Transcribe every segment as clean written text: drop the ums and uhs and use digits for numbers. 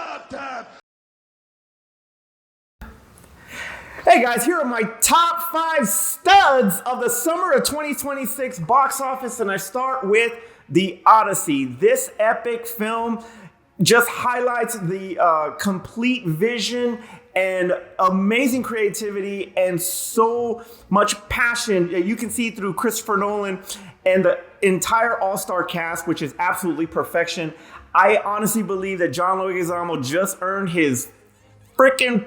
about time. Hey guys, here are my top 5 studs of the summer of 2026 box office, and I start with The Odyssey. This epic film just highlights the complete vision and amazing creativity and so much passion you can see through Christopher Nolan and the entire all-star cast, which is absolutely perfection. I honestly believe that John Leguizamo just earned his freaking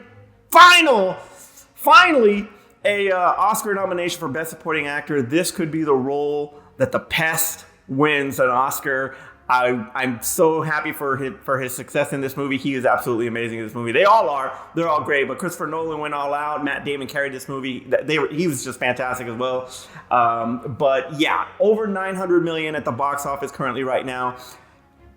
finally a Oscar nomination for Best Supporting Actor. This could be the role that The Pest wins an Oscar. I'm so happy for his success in this movie. He is absolutely amazing in this movie. They all are. They're all great. But Christopher Nolan went all out. Matt Damon carried this movie. He was just fantastic as well. But yeah, over $900 million at the box office currently right now.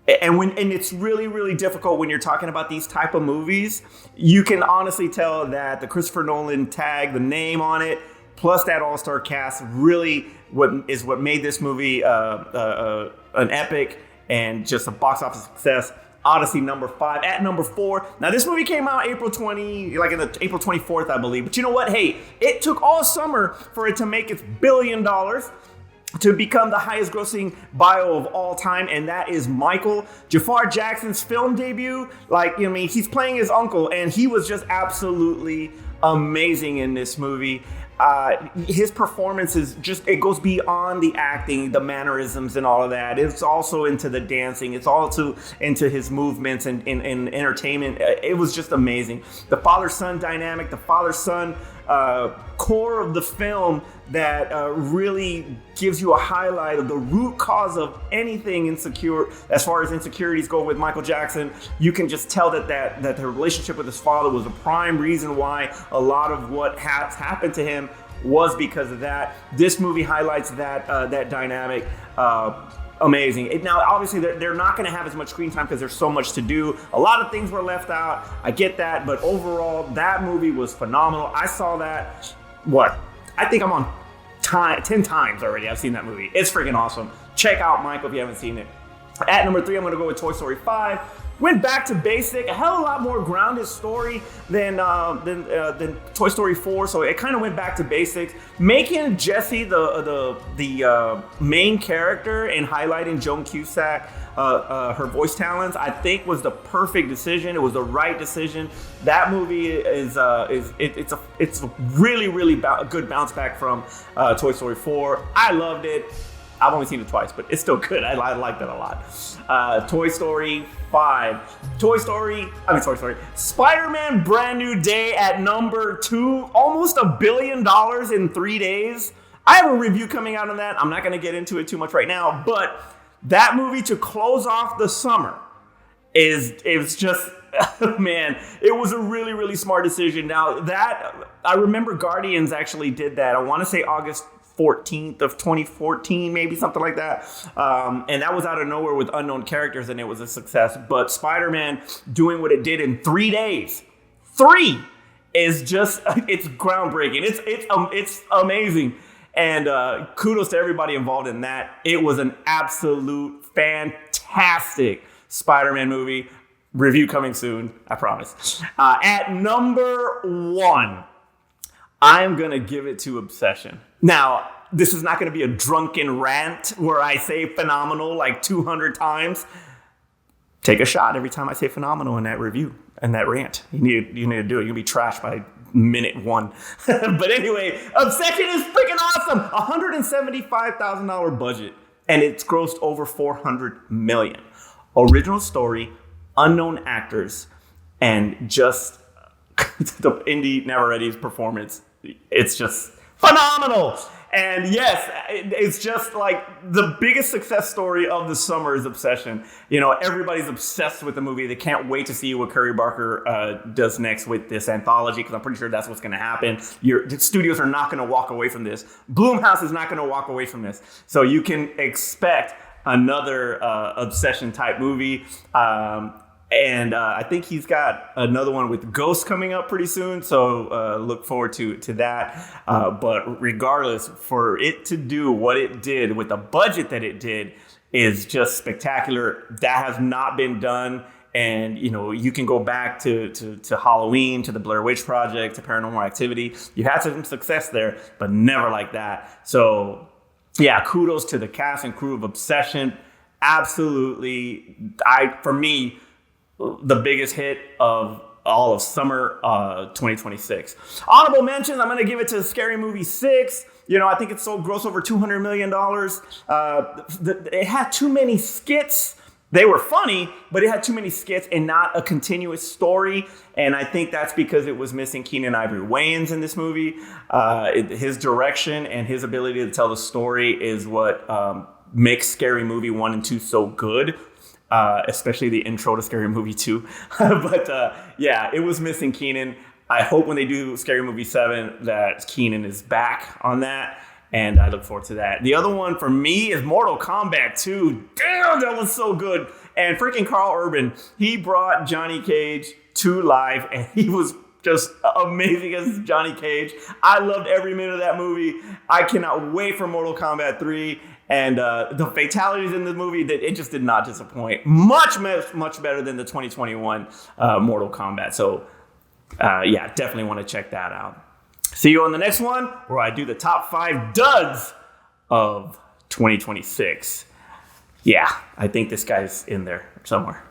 And it's really, really difficult when you're talking about these type of movies. You can honestly tell that the Christopher Nolan tag, the name on it, plus that all-star cast, really what made this movie an epic and just a box office success. Odyssey, number 5. At number 4, now this movie came out April 24th, I believe. But you know what? Hey, it took all summer for it to make its $1 billion. To become the highest grossing bio of all time, and that is Michael. Jafar Jackson's film debut. He's playing his uncle, and he was just absolutely amazing in this movie. His performance is it goes beyond the acting, the mannerisms and all of that. It's also into the dancing. It's also into his movements and entertainment. It was just amazing. The father-son dynamic, the father-son core of the film that really gives you a highlight of the root cause of anything insecure. As far as insecurities go with Michael Jackson, you can just tell that the relationship with his father was a prime reason why a lot of what has happened to him was because of that. This movie highlights that dynamic. Amazing. Now, obviously, they're not going to have as much screen time because there's so much to do. A lot of things were left out. I get that. But overall, that movie was phenomenal. I saw that, I think I'm on 10 times already. I've seen that movie. It's freaking awesome. Check out Michael if you haven't seen it. At number 3, I'm going to go with Toy Story 5. Went back to basic, a hell of a lot more grounded story than Toy Story 4, so it kind of went back to basics. Making Jessie the main character and highlighting Joan Cusack, her voice talents, I think was the perfect decision. It was the right decision. That movie is a really, really good bounce back from Toy Story 4. I loved it. I've only seen it twice, but it's still good. I liked it a lot. Toy Story 5. Spider-Man Brand New Day at number 2. Almost $1 billion in 3 days. I have a review coming out on that. I'm not going to get into it too much right now, but that movie to close off the summer is just, man, it was a really, really smart decision. Now I remember Guardians actually did that. I want to say August 14th of 2014, maybe something like that. And that was out of nowhere with unknown characters, and it was a success. But Spider-Man doing what it did in 3 days, is just, it's groundbreaking. It's amazing. And kudos to everybody involved in that. It was an absolute fantastic Spider-Man movie. Review coming soon, I promise. At number 1, I'm going to give it to Obsession. Now, this is not going to be a drunken rant where I say phenomenal like 200 times. Take a shot every time I say phenomenal in that review and that rant. You need to do it. You'll be trashed by minute 1. But anyway, Obsession is freaking awesome. $175,000 budget, and it's grossed over $400 million. Original story, unknown actors, and just the Indy Navarrette's performance. It's just phenomenal. And yes, it's just like the biggest success story of the summer is Obsession. You know, everybody's obsessed with the movie. They can't wait to see what Curry Barker does next with this anthology, because I'm pretty sure that's what's going to happen. The studios are not going to walk away from this. Blumhouse is not going to walk away from this. So you can expect another Obsession type movie. And I think he's got another one with Ghost coming up pretty soon. So look forward to that. But regardless, for it to do what it did with the budget that it did is just spectacular. That has not been done And, you can go back to Halloween, to the Blair Witch Project, to Paranormal Activity. You had some success there, but never like that. So, yeah, kudos to the cast and crew of Obsession. Absolutely. For me, the biggest hit of all of summer 2026. Honorable mentions, I'm going to give it to Scary Movie 6. I think it sold gross over $200 million. It had too many skits. They were funny, but it had too many skits and not a continuous story. And I think that's because it was missing Keenen Ivory Wayans in this movie. His direction and his ability to tell the story is what makes Scary Movie 1 and 2 so good. Especially the intro to Scary Movie 2. But yeah, it was missing Keenen. I hope when they do Scary Movie 7 that Keenen is back on that. And I look forward to that. The other one for me is Mortal Kombat 2. Damn, that was so good. And freaking Carl Urban, he brought Johnny Cage to life. And he was just amazing as Johnny Cage. I loved every minute of that movie. I cannot wait for Mortal Kombat 3. And the fatalities in the movie, it just did not disappoint. Much better than the 2021 Mortal Kombat. So, yeah, definitely want to check that out. See you on the next one where I do the top 5 duds of 2026. Yeah, I think this guy's in there somewhere.